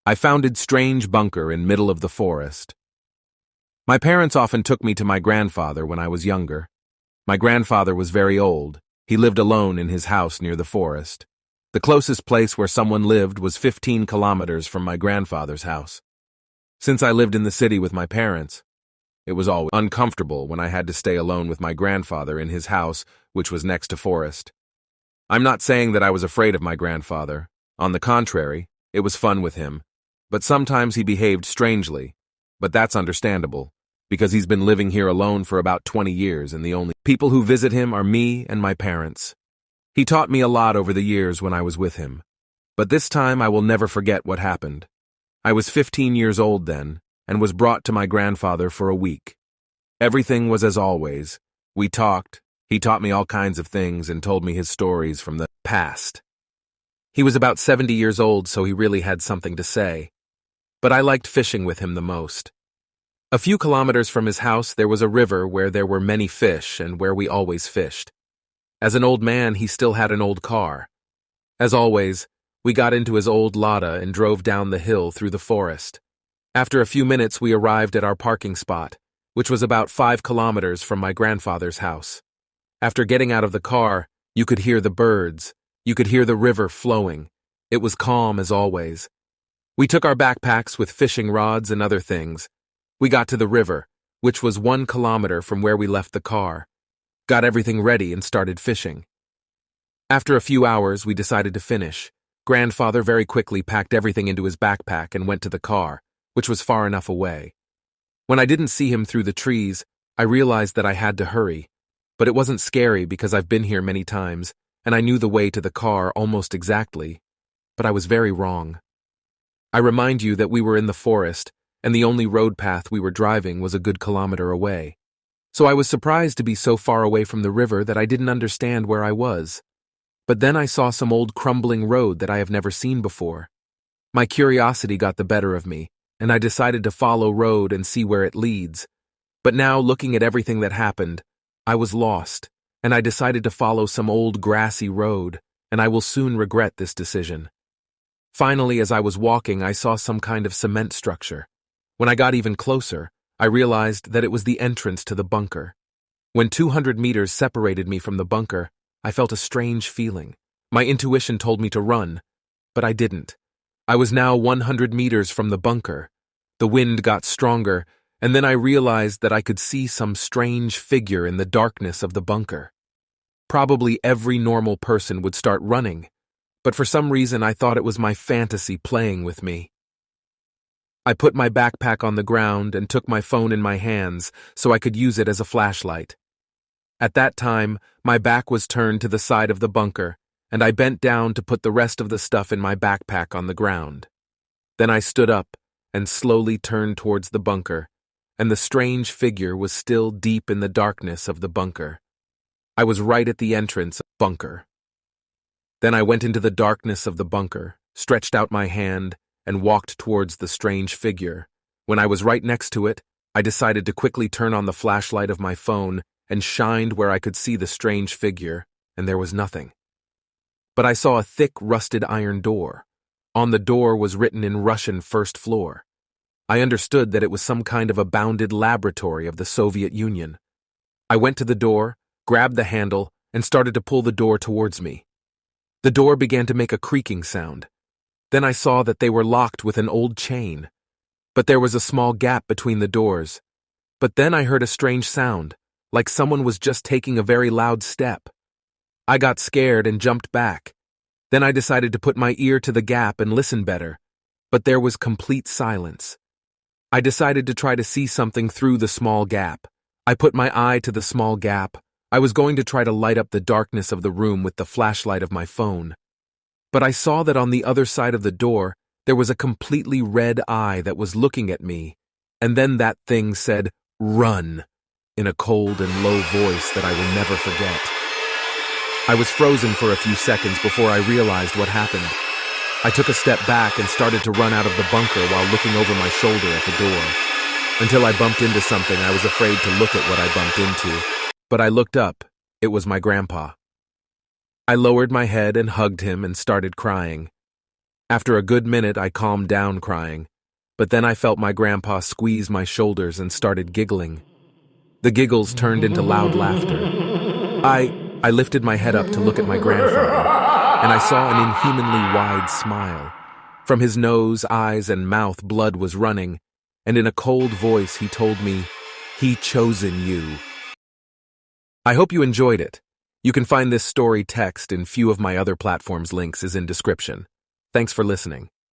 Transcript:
I founded strange bunker in middle of the forest. My parents often took me to my grandfather when I was younger. My grandfather was very old. He lived alone in his house near the forest. The closest place where someone lived was 15 kilometers from my grandfather's house. Since I lived in the city with my parents, it was always uncomfortable when I had to stay alone with my grandfather in his house, which was next to forest. I'm not saying that I was afraid of my grandfather. On the contrary, it was fun with him. But sometimes he behaved strangely. But that's understandable, because he's been living here alone for about 20 years and the only people who visit him are me and my parents. He taught me a lot over the years when I was with him. But this time I will never forget what happened. I was 15 years old then, and was brought to my grandfather for a week. Everything was as always. We talked, he taught me all kinds of things and told me his stories from the past. He was about 70 years old, so he really had something to say. But I liked fishing with him the most. A few kilometers from his house there was a river where there were many fish and where we always fished. As an old man, he still had an old car. As always, we got into his old Lada and drove down the hill through the forest. After a few minutes we arrived at our parking spot, which was about 5 kilometers from my grandfather's house. After getting out of the car, you could hear the birds. You could hear the river flowing. It was calm as always. We took our backpacks with fishing rods and other things. We got to the river, which was 1 kilometer from where we left the car. Got everything ready and started fishing. After a few hours, we decided to finish. Grandfather very quickly packed everything into his backpack and went to the car, which was far enough away. When I didn't see him through the trees, I realized that I had to hurry. But it wasn't scary because I've been here many times, and I knew the way to the car almost exactly. But I was very wrong. I remind you that we were in the forest, and the only road path we were driving was a good kilometer away. So I was surprised to be so far away from the river that I didn't understand where I was. But then I saw some old crumbling road that I have never seen before. My curiosity got the better of me, and I decided to follow road and see where it leads. But now, looking at everything that happened, I was lost, and I decided to follow some old grassy road, and I will soon regret this decision. Finally, as I was walking, I saw some kind of cement structure. When I got even closer, I realized that it was the entrance to the bunker. When 200 meters separated me from the bunker, I felt a strange feeling. My intuition told me to run, but I didn't. I was now 100 meters from the bunker. The wind got stronger, and then I realized that I could see some strange figure in the darkness of the bunker. Probably every normal person would start running, but for some reason I thought it was my fantasy playing with me. I put my backpack on the ground and took my phone in my hands so I could use it as a flashlight. At that time, my back was turned to the side of the bunker, and I bent down to put the rest of the stuff in my backpack on the ground. Then I stood up and slowly turned towards the bunker, and the strange figure was still deep in the darkness of the bunker. I was right at the entrance of the bunker. Then I went into the darkness of the bunker, stretched out my hand, and walked towards the strange figure. When I was right next to it, I decided to quickly turn on the flashlight of my phone and shined where I could see the strange figure, and there was nothing. But I saw a thick, rusted iron door. On the door was written in Russian "First Floor." I understood that it was some kind of a bounded laboratory of the Soviet Union. I went to the door, grabbed the handle, and started to pull the door towards me. The door began to make a creaking sound. Then I saw that they were locked with an old chain. But there was a small gap between the doors. But then I heard a strange sound, like someone was just taking a very loud step. I got scared and jumped back. Then I decided to put my ear to the gap and listen better, but there was complete silence. I decided to try to see something through the small gap. I put my eye to the small gap. I was going to try to light up the darkness of the room with the flashlight of my phone. But I saw that on the other side of the door, there was a completely red eye that was looking at me, and then that thing said, "Run," in a cold and low voice that I will never forget. I was frozen for a few seconds before I realized what happened. I took a step back and started to run out of the bunker while looking over my shoulder at the door. Until I bumped into something, I was afraid to look at what I bumped into. But I looked up. It was my grandpa. I lowered my head and hugged him and started crying. After a good minute, I calmed down crying, but then I felt my grandpa squeeze my shoulders and started giggling. The giggles turned into loud laughter. I lifted my head up to look at my grandfather, and I saw an inhumanly wide smile. From his nose, eyes, and mouth, blood was running, and in a cold voice he told me, "He chosen you." I hope you enjoyed it. You can find this story text in few of my other platforms. Links is in description. Thanks for listening.